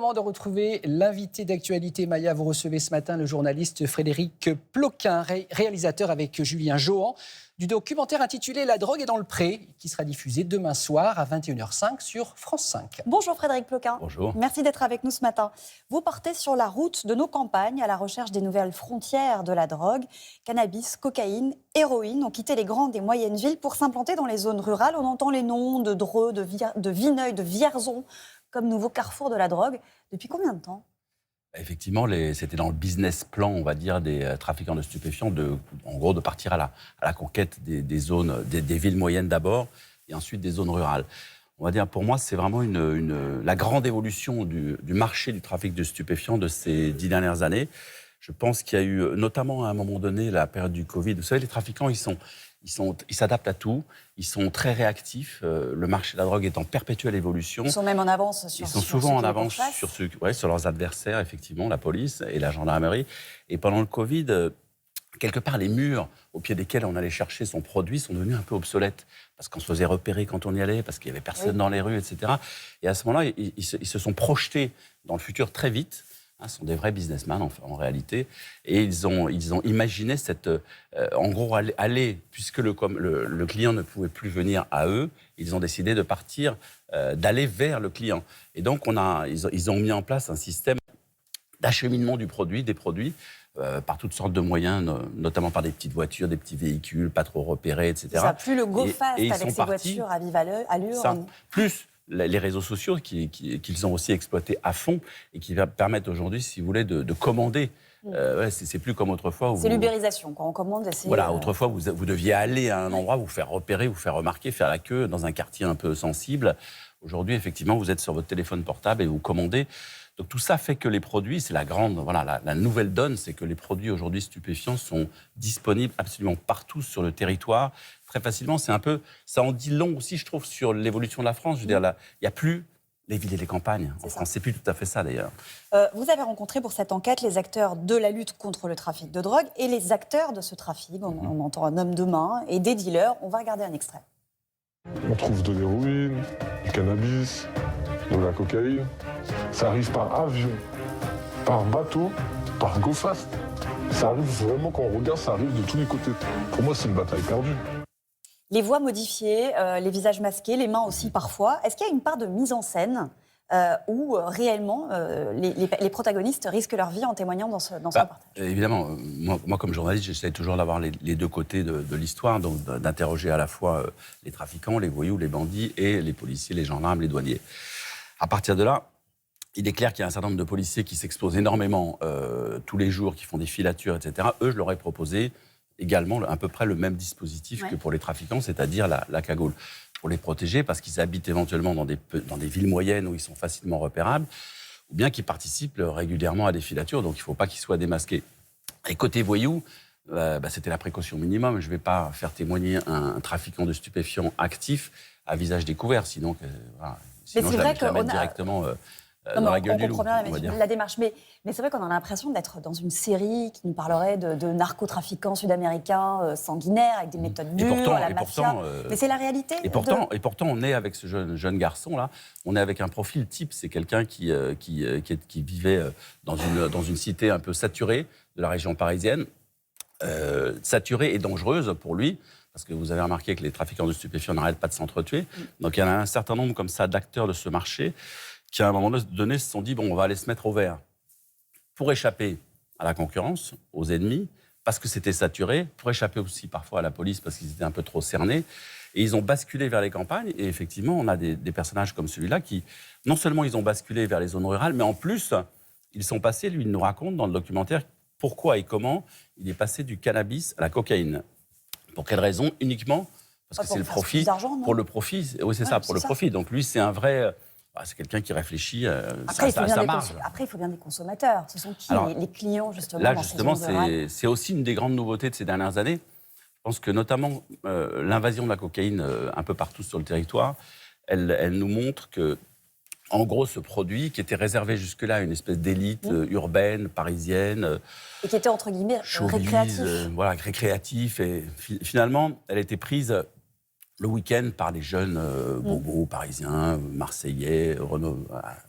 moment de retrouver l'invité d'actualité. Maya, vous recevez ce matin le journaliste Frédéric Ploquin, réalisateur avec Julien Johan, du documentaire intitulé La drogue est dans le pré, qui sera diffusé demain soir à 21h05 sur France 5. Bonjour Frédéric Ploquin. Bonjour. Merci d'être avec nous ce matin. Vous partez sur la route de nos campagnes à la recherche des nouvelles frontières de la drogue. Cannabis, cocaïne, héroïne ont quitté les grandes et moyennes villes pour s'implanter dans les zones rurales. On entend les noms de Dreux, de Vineuil, de Vierzon comme nouveau carrefour de la drogue. Depuis combien de temps ? Effectivement, c'était dans le business plan, on va dire, des trafiquants de stupéfiants, en gros, de partir à la conquête des zones, des villes moyennes d'abord, et ensuite des zones rurales. On va dire, pour moi, c'est vraiment la grande évolution du marché du trafic de stupéfiants de ces 10 dernières années. Je pense qu'il y a eu, notamment à un moment donné, la période du Covid. Vous savez, les trafiquants, ils s'adaptent à tout, ils sont très réactifs. Le marché de la drogue est en perpétuelle évolution. Ils sont même en avance sur Ils sont souvent en avance sur leurs adversaires, effectivement, la police et la gendarmerie. Et pendant le Covid, quelque part, les murs au pied desquels on allait chercher son produit sont devenus un peu obsolètes. Parce qu'on se faisait repérer quand on y allait, parce qu'il n'y avait personne dans les rues, etc. Et à ce moment-là, ils se sont projetés dans le futur très vite. Ce sont des vrais businessmen en réalité, et ils ont imaginé en gros aller puisque le client ne pouvait plus venir à eux, ils ont décidé de partir, d'aller vers le client. Et donc ils ont mis en place un système d'acheminement des produits par toutes sortes de moyens, notamment par des petites voitures, des petits véhicules, pas trop repérés, etc. Ça plus le go fast et avec ces voitures à vive allure. Plus les réseaux sociaux qu'ils ont aussi exploités à fond et qui permettent aujourd'hui, si vous voulez, de commander. C'est plus comme autrefois. C'est l'ubérisation, quand on commande. Voilà, autrefois, vous deviez aller à un endroit, vous faire repérer, vous faire remarquer, faire la queue dans un quartier un peu sensible. Aujourd'hui, effectivement, vous êtes sur votre téléphone portable et vous commandez. Donc tout ça fait que les produits, c'est la nouvelle donne, c'est que les produits aujourd'hui stupéfiants sont disponibles absolument partout sur le territoire, très facilement. Ça en dit long aussi, je trouve, sur l'évolution de la France. Je veux dire, là, il n'y a plus les villes et les campagnes. En France, c'est plus tout à fait ça, d'ailleurs. Vous avez rencontré pour cette enquête les acteurs de la lutte contre le trafic de drogue et les acteurs de ce trafic. On entend un homme de main et des dealers. On va regarder un extrait. On trouve de l'héroïne, du cannabis, de la cocaïne. Ça arrive par avion, par bateau, par go fast. Ça arrive vraiment, quand on regarde, ça arrive de tous les côtés. Pour moi, c'est une bataille perdue. Les voix modifiées, les visages masqués, les mains aussi parfois. Est-ce qu'il y a une part de mise en scène où réellement les protagonistes risquent leur vie en témoignant dans ce reportage ? Évidemment, moi comme journaliste, j'essaie toujours d'avoir les deux côtés de l'histoire, donc d'interroger à la fois les trafiquants, les voyous, les bandits et les policiers, les gendarmes, les douaniers. À partir de là, il est clair qu'il y a un certain nombre de policiers qui s'exposent énormément tous les jours, qui font des filatures, etc. Eux, je leur ai proposé également à peu près le même dispositif que pour les trafiquants, c'est-à-dire la cagoule. Pour les protéger, parce qu'ils habitent éventuellement dans des villes moyennes où ils sont facilement repérables, ou bien qu'ils participent régulièrement à des filatures, donc il ne faut pas qu'ils soient démasqués. Et côté voyous, c'était la précaution minimum. Je ne vais pas faire témoigner un trafiquant de stupéfiants actif à visage découvert, sinon je la mets directement dans la gueule du loup. On comprend bien la démarche, mais c'est vrai qu'on a l'impression d'être dans une série qui nous parlerait de narcotrafiquants sud-américains sanguinaires avec des méthodes dures, la mafia. Mais c'est la réalité. Et pourtant, on est avec ce jeune garçon-là, on est avec un profil type. C'est quelqu'un qui vivait dans une cité un peu saturée de la région parisienne, saturée et dangereuse pour lui. Parce que vous avez remarqué que les trafiquants de stupéfiants n'arrêtent pas de s'entretuer. Donc il y en a un certain nombre comme ça d'acteurs de ce marché qui, à un moment donné, se sont dit on va aller se mettre au vert pour échapper à la concurrence, aux ennemis, parce que c'était saturé, pour échapper aussi parfois à la police parce qu'ils étaient un peu trop cernés. Et ils ont basculé vers les campagnes. Et effectivement, on a des personnages comme celui-là qui, non seulement ils ont basculé vers les zones rurales, mais en plus, ils sont passés, lui, il nous raconte dans le documentaire pourquoi et comment il est passé du cannabis à la cocaïne. Pour quelle raison ? Uniquement parce que c'est le profit. Pour le profit, oui, c'est ça, pour le profit. Donc lui, c'est un vrai. C'est quelqu'un qui réfléchit à sa marge. Après, il faut bien des consommateurs. Ce sont qui les clients, justement? Là, justement, c'est aussi une des grandes nouveautés de ces dernières années. Je pense que notamment l'invasion de la cocaïne un peu partout sur le territoire, elle nous montre que, en gros, ce produit qui était réservé jusque-là à une espèce d'élite urbaine, parisienne, et qui était entre guillemets récréatif. Récréatif. Et finalement, elle a été prise le week-end par les jeunes bobos parisiens, marseillais,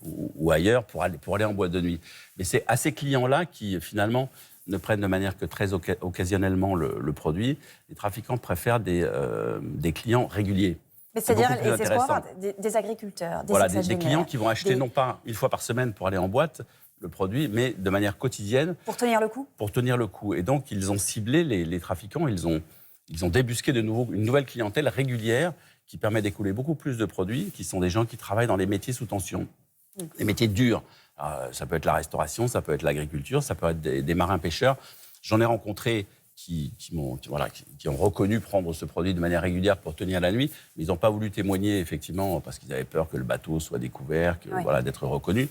ou ailleurs pour aller en boîte de nuit. Mais c'est à ces clients-là qui, finalement, ne prennent de manière que très occasionnellement le produit. Les trafiquants préfèrent des clients réguliers. Mais c'est-à-dire les espoirs des agriculteurs, des voilà, sexagénaires. des clients qui vont acheter non pas une fois par semaine pour aller en boîte le produit, mais de manière quotidienne. Pour tenir le coup ? Pour tenir le coup. Et donc, ils ont ciblé les trafiquants, ils ont débusqué une nouvelle clientèle régulière qui permet d'écouler beaucoup plus de produits, qui sont des gens qui travaillent dans les métiers sous tension, les métiers durs. Alors, ça peut être la restauration, ça peut être l'agriculture, ça peut être des marins-pêcheurs. J'en ai rencontré qui ont reconnu prendre ce produit de manière régulière pour tenir la nuit, mais ils n'ont pas voulu témoigner, effectivement, parce qu'ils avaient peur que le bateau soit découvert, d'être reconnu.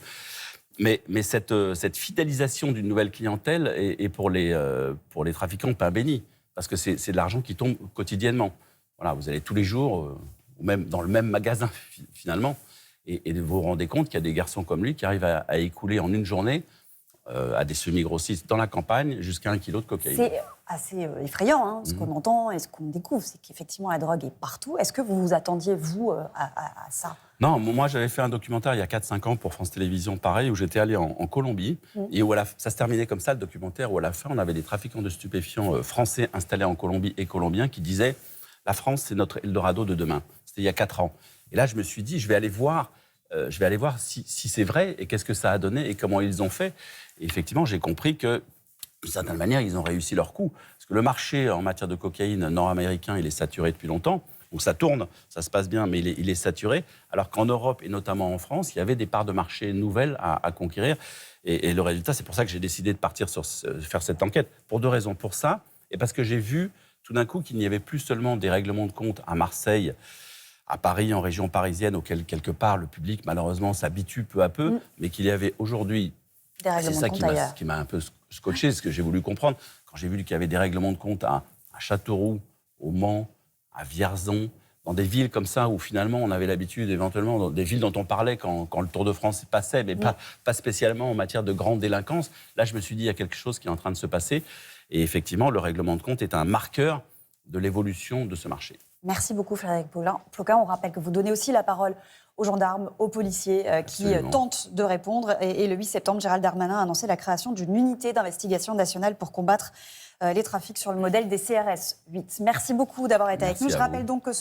Mais cette fidélisation d'une nouvelle clientèle est pour les trafiquants pain béni, parce que c'est de l'argent qui tombe quotidiennement. Voilà, vous allez tous les jours, ou même dans le même magasin, finalement, et vous vous rendez compte qu'il y a des garçons comme lui qui arrivent à écouler en une journée, à des semi-grossistes dans la campagne, jusqu'à 1 kilo de cocaïne. C'est assez effrayant, ce qu'on entend et ce qu'on découvre, c'est qu'effectivement la drogue est partout. Est-ce que vous vous attendiez, vous, à ça ? Non, moi j'avais fait un documentaire il y a 4-5 ans pour France Télévisions, pareil, où j'étais allé en Colombie, et où ça se terminait comme ça, le documentaire, où à la fin on avait des trafiquants de stupéfiants français installés en Colombie et colombiens qui disaient « La France, c'est notre Eldorado de demain ». C'était il y a 4 ans. Et là je me suis dit, je vais aller voir si c'est vrai, et qu'est-ce que ça a donné, et comment ils ont fait. Et effectivement, j'ai compris que, d'une certaine manière, ils ont réussi leur coup. Parce que le marché en matière de cocaïne nord-américain, il est saturé depuis longtemps. Donc ça tourne, ça se passe bien, mais il est saturé. Alors qu'en Europe, et notamment en France, il y avait des parts de marché nouvelles à conquérir. Et le résultat, c'est pour ça que j'ai décidé de partir faire cette enquête. Pour 2 raisons. Pour ça, et parce que j'ai vu tout d'un coup qu'il n'y avait plus seulement des règlements de compte à Marseille, à Paris, en région parisienne, auquel, quelque part, le public, malheureusement, s'habitue peu à peu, mais qu'il y avait aujourd'hui... C'est ça qui m'a un peu scotché, ce que j'ai voulu comprendre. Quand j'ai vu qu'il y avait des règlements de compte à Châteauroux, au Mans, à Vierzon, dans des villes comme ça où finalement on avait l'habitude, éventuellement, dans des villes dont on parlait quand le Tour de France passait, mais pas spécialement en matière de grande délinquance. Là, je me suis dit, il y a quelque chose qui est en train de se passer. Et effectivement, le règlement de compte est un marqueur de l'évolution de ce marché. Merci beaucoup, Frédéric Ploquin. On rappelle que vous donnez aussi la parole aux gendarmes, aux policiers qui tentent de répondre. Et le 8 septembre, Gérald Darmanin a annoncé la création d'une unité d'investigation nationale pour combattre les trafics sur le modèle des CRS 8. Merci beaucoup d'avoir été avec nous. Je rappelle donc que